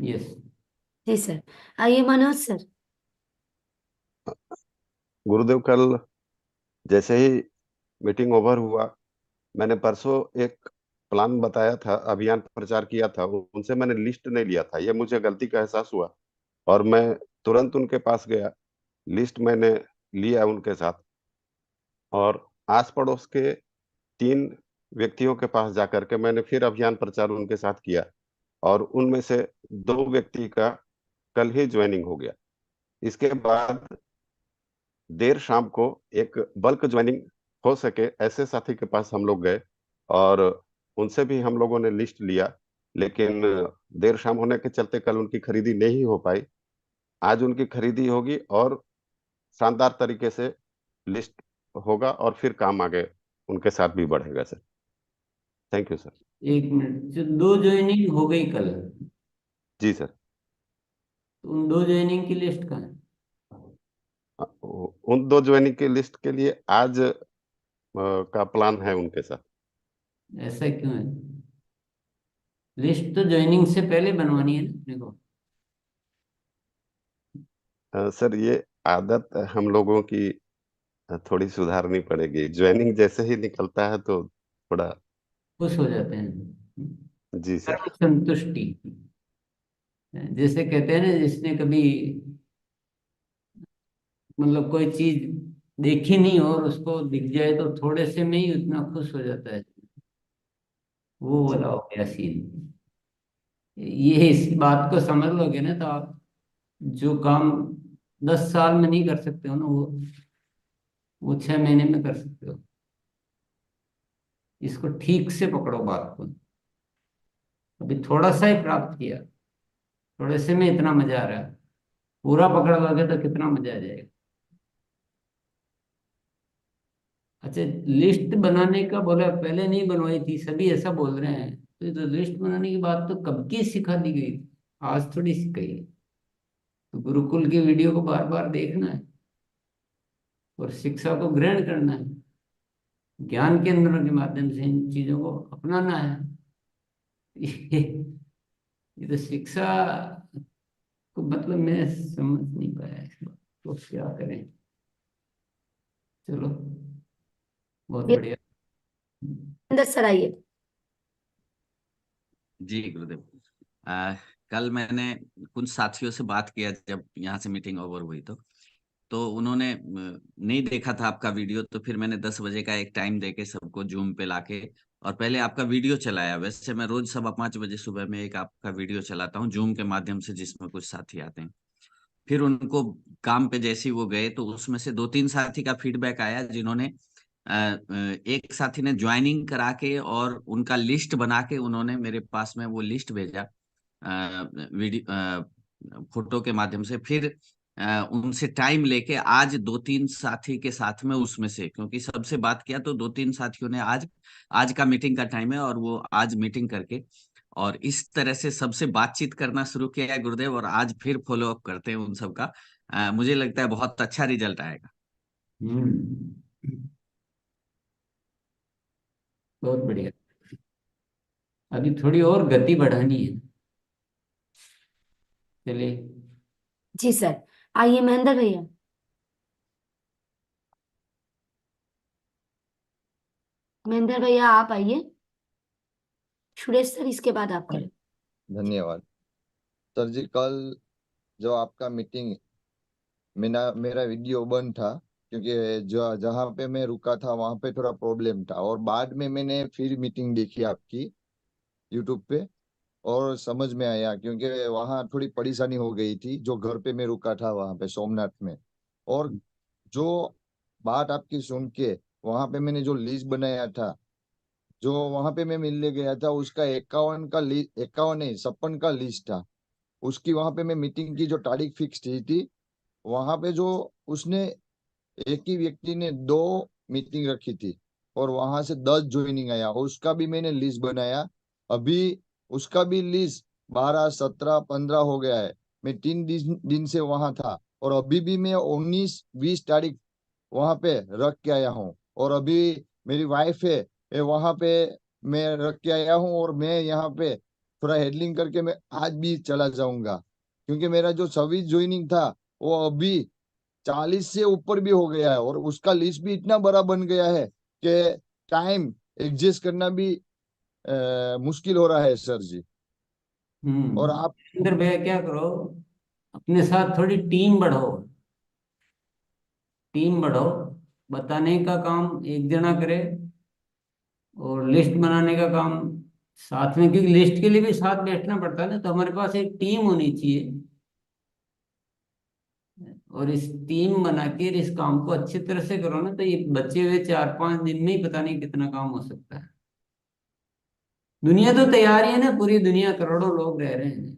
यस। जी सर। आइए मनोज सर। गुरुदेव, कल जैसे ही मीटिंग ओवर हुआ, मैंने परसों एक प्लान बताया था, अभियान प्रचार किया था, उनसे मैंने लिस्ट नहीं लिया था। ये मुझे गलती का एहसास हुआ और मैं तुरंत उनके पास गया, लिस्ट मैंने लिया उनके साथ और आस पड़ोस के 3 व्यक्तियों के पास जाकर के मैंने फिर अभियान प्रचार उनके साथ किया और उनमें से 2 व्यक्ति का कल ही ज्वाइनिंग हो गया। इसके बाद देर शाम को एक बल्क ज्वाइनिंग हो सके ऐसे साथी के पास हम लोग गए और उनसे भी हम लोगों ने लिस्ट लिया, लेकिन देर शाम होने के चलते कल उनकी खरीदी नहीं हो पाई। आज उनकी खरीदी होगी और शानदार तरीके से लिस्ट होगा और फिर काम आगे उनके साथ भी बढ़ेगा sir. Thank you sir. 1 minute, जो 2 ज्वाइनिंग हो गई कल, जी सर। तो उन 2 ज्वाइनिंग की लिस्ट कहाँ है? उन 2 ज्वाइनिंग की लिस्ट के लिए आज का प्लान है उनके साथ। ऐसा क्यों है? लिस्ट तो ज्वाइनिंग से पहले बनवानी है ना अपने को। सर, ये आदत हम लोगों की थोड़ी सुधारनी पड़ेगी। ज्वाइनिंग जैसे ही निकलता है तो थोड़ा। खुश हो जाते हैं। जी सर। कर्म संतुष्टि, जैसे कहते हैं ना, जिसने कभी मतलब कोई चीज देखी नहीं और उसको दिख जाए तो थोड़े से में ही उतना खुश हो जाता है, वो वाला हो गया सीन। ये इस बात को समझ लोगे ना तो आप जो काम 10 साल में नहीं कर सकते हो ना, वो 6 महीने में कर सकते हो। इसको ठीक से पकड़ो बात को। अभी थोड़ा सा ही प्राप्त किया, थोड़े से में इतना मजा आ रहा है, पूरा पकड़ लोगे तो कितना मजा आ जाएगा। अच्छा, लिस्ट बनाने का बोला, पहले नहीं बनवाई थी, सभी ऐसा बोल रहे हैं। तो लिस्ट बनाने की बात तो कब की सिखा दी गई थी, आज थोड़ी सिखाई है। तो गुरुकुल की वीडियो को बार बार देखना है और शिक्षा को ग्रहण करना है, ज्ञान केंद्रों के माध्यम से इन चीजों को अपनाना है। ये तो शिक्षा को मतलब मैं समझ नहीं पाया इस बात को, क्या करें। चलो, बहुत बढ़िया। अंदर सर आइए। जी गुरुदेव, कल मैंने कुछ साथियों से बात किया जब यहाँ से मीटिंग ओवर हुई तो उन्होंने नहीं देखा था आपका वीडियो, तो फिर मैंने 10 बजे का एक टाइम देके सबको जूम पे लाके और पहले आपका वीडियो चलाया। वैसे मैं रोज 5:15 बजे सुबह में एक आपका वीडियो चलाता हूँ जूम के माध्यम से, जिसमें कुछ साथी आते हैं। फिर उनको काम पे जैसे ही वो गए तो उसमें से 2-3 साथी का फीडबैक आया, जिन्होंने एक साथी ने ज्वाइनिंग करा के और उनका लिस्ट बना के उन्होंने मेरे पास में वो लिस्ट भेजा वीडियो फोटो के माध्यम से। फिर उनसे टाइम लेके आज 2-3 साथी के साथ में, उसमें से क्योंकि सबसे बात किया तो 2-3 साथियों ने आज का मीटिंग का टाइम है और वो आज मीटिंग करके और इस तरह से सबसे बातचीत करना शुरू किया है गुरुदेव। और आज फिर फॉलो अप करते हैं उन सबका। मुझे लगता है बहुत अच्छा रिजल्ट आएगा। बहुत बढ़िया। अभी थोड़ी और गति बढ़ानी है। चलिए। जी सर। आइए महेंद्र भैया। महेंद्र भैया आप आइए। सुरेश सर इसके बाद आप करें। धन्यवाद सर जी। कल जो आपका मीटिंग, मेरा वीडियो बंद था क्योंकि जो जहाँ पे मैं रुका था वहां पे थोड़ा प्रॉब्लम था, और बाद में मैंने फिर मीटिंग देखी आपकी यूट्यूब पे और समझ में आया क्योंकि वहाँ थोड़ी परेशानी हो गई थी जो घर पे मैं रुका था वहां पे सोमनाथ में। और जो बात आपकी सुन के वहां पे मैंने जो लिस्ट बनाया था, जो वहां पे मैं मिलने गया था, उसका 51 नहीं 56 का लिस्ट था। उसकी वहां पे मैं मीटिंग की जो तारीख फिक्स थी वहां पे जो उसने एक ही व्यक्ति ने 2 मीटिंग रखी थी और वहां से 10 ज्वाइनिंग आया, उसका भी मैंने लिस्ट बनाया। अभी उसका भी लिस्ट 12, 17, 15 हो गया है। मैं 3 दिन से वहां था और अभी भी मैं 19, 20 तारीख वहां पे रख के आया हूँ। और अभी मेरी वाइफ है वहां पे मैं रख के आया हूँ और मैं यहाँ पे थोड़ा हैंडलिंग करके मैं आज भी चला जाऊंगा, क्योंकि मेरा जो 26 ज्वाइनिंग था वो अभी 40 से ऊपर भी हो गया है, और उसका लिस्ट भी इतना बड़ा बन गया है कि टाइम एडजस्ट करना भी मुश्किल हो रहा है सर जी। और आप इधर भैया क्या करो, अपने साथ थोड़ी टीम बढ़ाओ, टीम बढ़ाओ। बताने का काम एक जना करे और लिस्ट बनाने का काम साथ में, क्योंकि लिस्ट के लिए भी साथ बैठना पड़ता है ना, तो हमारे पास एक टीम होनी चाहिए। और इस टीम बना के इस काम को अच्छी तरह से करो ना, तो ये बचे हुए 4-5 दिन में ही पता नहीं कितना काम हो सकता है। दुनिया तो तैयार ही है ना, पूरी दुनिया करोड़ों लोग रह रहे हैं,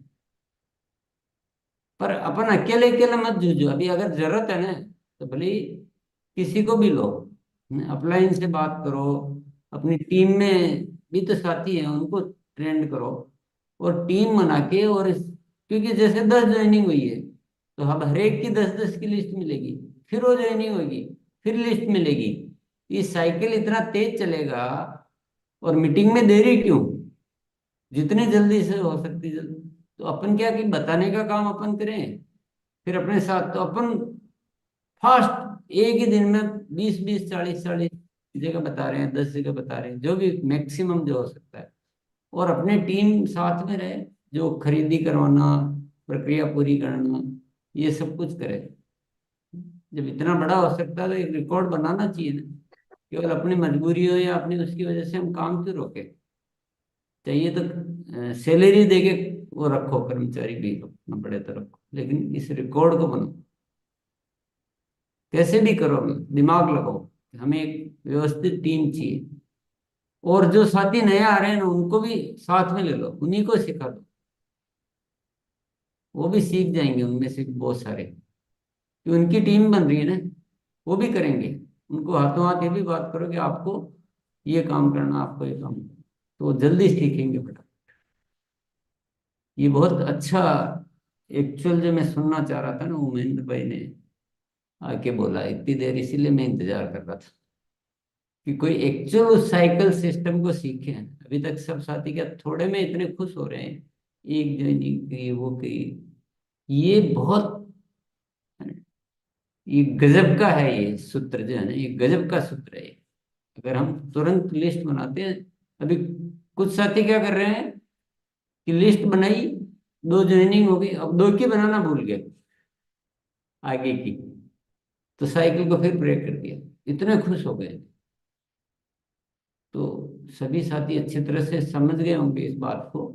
पर अपन अकेले अकेले मत जूझो। अभी अगर जरूरत है ना, तो भले ही किसी को भी लो, अपलाइन से बात करो, अपनी टीम में भी तो साथी हैं उनको ट्रेंड करो, और टीम बना के, और क्योंकि जैसे 10 ज्वाइनिंग हुई है, तो अब हर एक की 10-10 की लिस्ट मिलेगी, फिर वो ज्वाइनिंग होगी, फिर लिस्ट मिलेगी। ये साइकिल इतना तेज चलेगा। और मीटिंग में देरी क्यों, जितने जल्दी से हो सकती जल्दी। तो अपन क्या कि बताने का काम अपन करें, फिर अपने साथ तो अपन फास्ट एक ही दिन में 20-20, 40-40 जगह बता रहे हैं, 10 जगह बता रहे हैं, जो भी मैक्सिमम जो हो सकता है। और अपने टीम साथ में रहे, जो खरीदी करवाना, प्रक्रिया पूरी करना, ये सब कुछ करे। जब इतना बड़ा हो सकता है तो एक रिकॉर्ड बनाना चाहिए ना। केवल अपनी मजबूरी हो या अपनी उसकी वजह से हम काम क्यों रोके। चाहिए तो सैलरी दे के वो रखो, कर्मचारी भी अपना बड़े तो रखो, लेकिन इस रिकॉर्ड को बनाओ, कैसे भी करो, दिमाग लगाओ। हमें एक व्यवस्थित टीम चाहिए। और जो साथी नए आ रहे हैं ना, उनको भी साथ में ले लो, उन्हीं को सिखा दो, वो भी सीख जाएंगे उनमें से बहुत सारे, कि उनकी टीम बन रही है ना, वो भी करेंगे। उनको हाथों हाथ ये भी बात करो कि आपको ये काम करना, आपको ये काम करना, तो वो जल्दी सीखेंगे बेटा। ये बहुत अच्छा एक्चुअल जो मैं सुनना चाह रहा था ना, वो महेंद्र भाई ने आके बोला इतनी देर, इसीलिए मैं इंतजार कर रहा था कि कोई एक्चुअल उस साइकिल सिस्टम को सीखे। अभी तक सब साथी क्या थोड़े में इतने खुश हो रहे हैं, एक ज्वाइनिंग की, वो की। ये बहुत, ये गजब का है, ये सूत्र जो है ना, ये गजब का सूत्र है। अगर हम तुरंत लिस्ट बनाते हैं, अभी कुछ साथी क्या कर रहे हैं कि लिस्ट बनाई, 2 ज्वाइनिंग हो गई, अब 2 की बनाना भूल गए आगे की, तो साइकिल को फिर ब्रेक कर दिया, इतने खुश हो गए। तो सभी साथी अच्छी तरह से समझ गए होंगे इस बात को।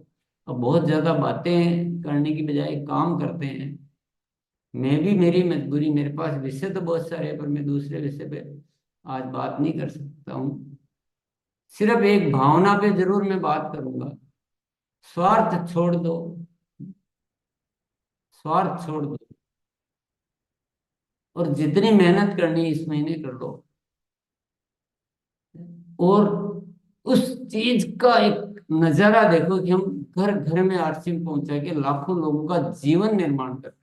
अब बहुत ज्यादा बातें करने की बजाय काम करते हैं। मैं भी, मेरी मजबूरी, मेरे पास विषय तो बहुत सारे हैं, पर मैं दूसरे विषय पे आज बात नहीं कर सकता हूँ। सिर्फ एक भावना पे जरूर मैं बात करूंगा, स्वार्थ छोड़ दो, स्वार्थ छोड़ दो, और जितनी मेहनत करनी है इस महीने कर लो। और उस चीज का एक नजारा देखो कि हम घर घर में आरसीएम पहुंचा के लाखों लोगों का जीवन निर्माण कर रहे हैं।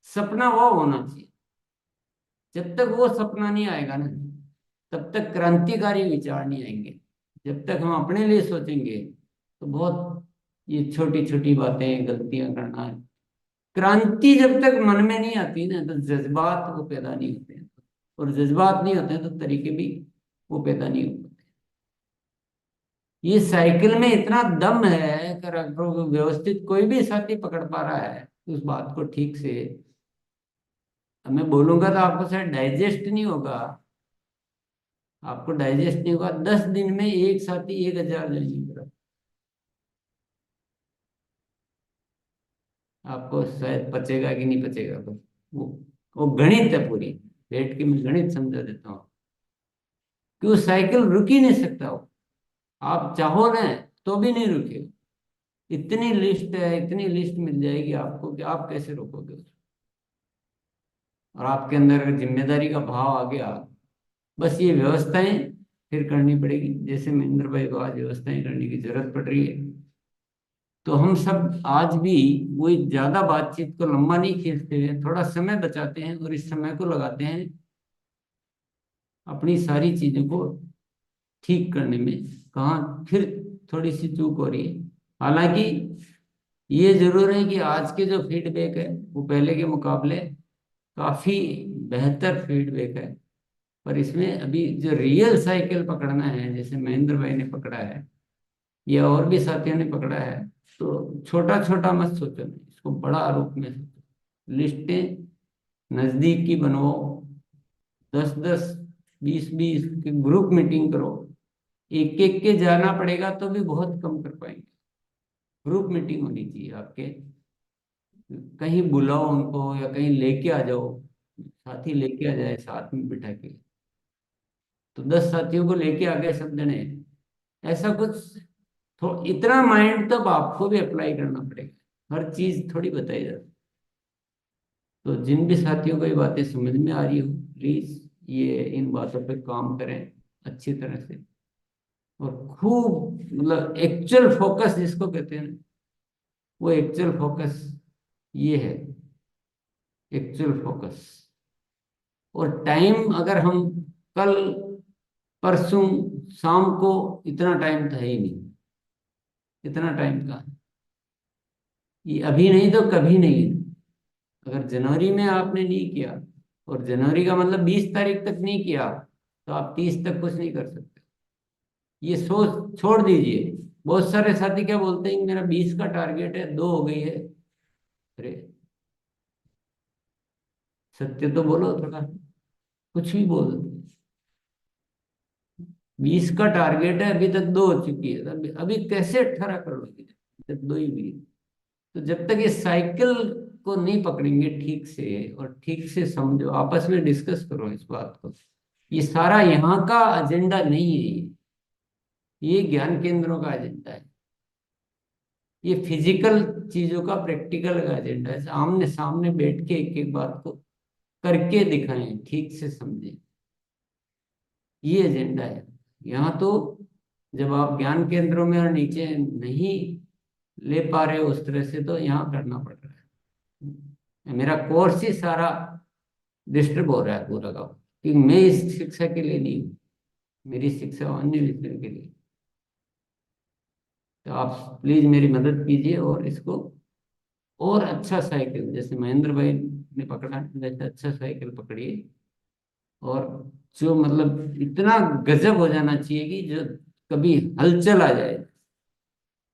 सपना वो होना चाहिए। जब तक वो सपना नहीं आएगा ना, तब तक क्रांतिकारी विचार नहीं आएंगे। जब तक हम अपने लिए सोचेंगे, तो बहुत ये छोटी छोटी बातें, गलतियां करना, क्रांति जब तक मन में नहीं आती ना, तो जज्बात वो पैदा नहीं होते हैं। और जज्बात नहीं होते हैं तो तरीके भी वो पैदा नहीं होते। ये साइकिल में इतना दम है, अगर व्यवस्थित कोई भी साथी पकड़ पा रहा है उस बात को ठीक से, अब मैं बोलूंगा तो आपको शायद डाइजेस्ट नहीं होगा, आपको डाइजेस्ट नहीं होगा। 10 दिन में एक साथी 1000 ज्वाइनिंग करा, आपको शायद पचेगा कि नहीं पचेगा, पर वो गणित है पूरी। बैठ के मैं गणित समझा देता हूँ कि वो साइकिल रुक ही नहीं सकता। वो आप चाहो ना तो भी नहीं रुकेगा। इतनी लिस्ट है, इतनी लिस्ट मिल जाएगी आपको कि आप कैसे रोकोगे उसको। और आपके अंदर अगर जिम्मेदारी का भाव आ गया, बस ये व्यवस्थाएं फिर करनी पड़ेगी, जैसे महेंद्र भाई को आज व्यवस्थाएं करने की जरूरत पड़ रही है। तो हम सब आज भी वही ज्यादा बातचीत को लंबा नहीं खींचते हुए थोड़ा समय बचाते हैं, और इस समय को लगाते हैं अपनी सारी चीजों को ठीक करने में। कहाँ फिर थोड़ी सी चूक हो रही है, हालांकि ये जरूर है कि आज के जो फीडबैक है वो पहले के मुकाबले काफी बेहतर फीडबैक है, पर इसमें अभी जो रियल साइकिल पकड़ना है, जैसे महेंद्र भाई ने पकड़ा है या और भी साथियों ने पकड़ा है, तो छोटा छोटा मत सोचो, इसको बड़ा रूप में सोचो। लिस्टें नजदीक की बनवाओ, 10-10, 20-20 की ग्रुप मीटिंग करो। एक एक के जाना पड़ेगा तो भी बहुत कम कर पाएंगे। ग्रुप मीटिंग होनी चाहिए आपके, कहीं बुलाओ उनको या कहीं लेके आ जाओ, साथी लेके आ जाए साथ में बिठा के, तो 10 साथियों को लेके आ गए सब जने, ऐसा कुछ। तो इतना माइंड तब आपको भी अप्लाई करना पड़ेगा, हर चीज थोड़ी बताई जाती। तो जिन भी साथियों को ये बातें समझ में आ रही हो, प्लीज ये इन बातों पे काम करें अच्छी तरह से, और खूब मतलब एक्चुअल फोकस जिसको कहते हैं ना, वो एक्चुअल फोकस ये है, एक्चुअल फोकस। और टाइम अगर हम कल परसों शाम को, इतना टाइम था ही नहीं, इतना टाइम का ये अभी नहीं तो कभी नहीं है। अगर जनवरी में आपने नहीं किया, और जनवरी का मतलब 20 तारीख तक नहीं किया, तो आप 30 तक कुछ नहीं कर सकते। ये सोच छोड़ दीजिए। बहुत सारे साथी क्या बोलते हैं कि मेरा 20 का टारगेट है, 2 हो गई है। अरे सत्य तो बोलो थोड़ा, कुछ भी बोल दो। 20 का टारगेट है, अभी तक 2 हो चुकी है, अभी कैसे 18 कर लोगे जब 2 ही हुई। तो जब तक ये साइकिल को नहीं पकड़ेंगे ठीक से, और ठीक से समझो, आपस में डिस्कस करो इस बात को। ये सारा यहाँ का एजेंडा नहीं है, ये ज्ञान केंद्रों का एजेंडा है। ये फिजिकल चीजों का प्रैक्टिकल का एजेंडा है। आमने सामने बैठ के एक एक बात को करके दिखाएं, ठीक से समझें, ये एजेंडा है यहाँ। तो जब आप ज्ञान केंद्रों में और नीचे नहीं ले पा रहे हो उस तरह से, तो यहाँ करना पड़ रहा है। मेरा कोर्स ही सारा डिस्टर्ब हो रहा है पूरा का, कि मैं इस शिक्षा के लिए नहीं हूँ, मेरी शिक्षा अन्य विषयों के लिए। तो आप प्लीज मेरी मदद कीजिए, और इसको और अच्छा साइकिल, जैसे महेंद्र भाई ने पकड़ा वैसे अच्छा साइकिल पकड़िए। और जो मतलब इतना गजब हो जाना चाहिए कि जो कभी हलचल आ जाए,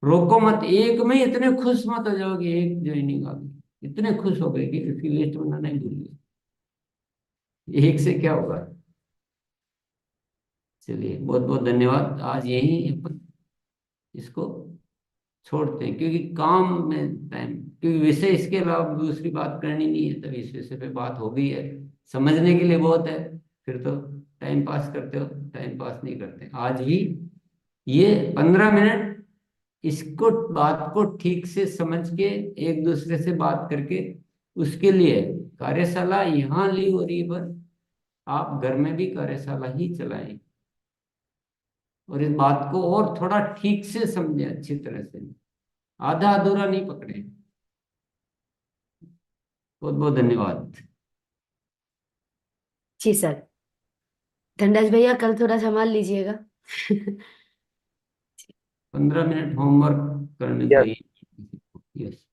रोको मत। एक में इतने खुश मत हो जाओ कि एक ज्वाइनिंग आ गई, इतने खुश हो गए कि उसकी लिस्ट बनाना ही भूल गए। एक से क्या होगा। चलिए बहुत बहुत धन्यवाद। आज यही अपन इसको छोड़ते हैं, क्योंकि काम में टाइम, क्योंकि विषय इसके अलावा दूसरी बात करनी नहीं है, तभी इस विषय पे बात हो गई है। समझने के लिए बहुत है, फिर तो टाइम पास करते हो, टाइम पास नहीं करते। आज ही ये 15 मिनट इसको, बात को ठीक से समझ के एक दूसरे से बात करके, उसके लिए कार्यशाला यहाँ ली हो रही है, पर आप घर में भी कार्यशाला ही चलाएं, और इस बात को और थोड़ा ठीक से समझें अच्छी तरह से, आधा अधूरा नहीं पकड़े। बहुत बहुत धन्यवाद। जी सर। धनराज भैया कल थोड़ा संभाल लीजिएगा। 15 मिनट होमवर्क करने को ही। यस।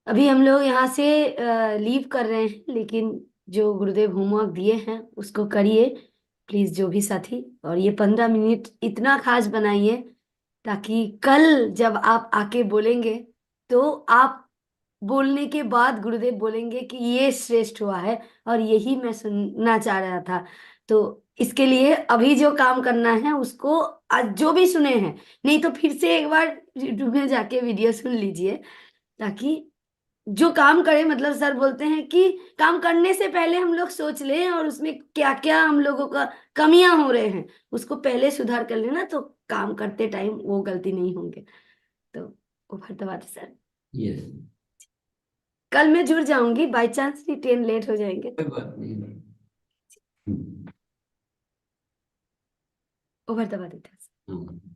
अभी हम लोग यहाँ से लीव कर रहे हैं, लेकिन जो गुरुदेव होमवर्क दिए हैं उसको करिए प्लीज, जो भी साथी। और ये 15 मिनट इतना खास बनाइए ताकि कल जब आप आके बोलेंगे, तो आप बोलने के बाद गुरुदेव बोलेंगे कि ये श्रेष्ठ हुआ है और यही मैं सुनना चाह रहा था। तो इसके लिए अभी जो काम करना है उसको, आज जो भी सुने हैं, नहीं तो फिर से एक बार यूट्यूब में जाके वीडियो सुन लीजिए, ताकि जो काम करें, मतलब सर बोलते हैं कि काम करने से पहले हम लोग सोच लें और उसमें क्या क्या हम लोगों का कमियां हो रहे हैं उसको पहले सुधार कर लेना, तो काम करते टाइम वो गलती नहीं होंगे। तो ऊपर तो बात है सर। यस। कल मैं जुड़ जाऊंगी, बाई चांस ही ट्रेन लेट हो जाएंगे। कोई बात नहीं। ओवर दबा देता। हाँ।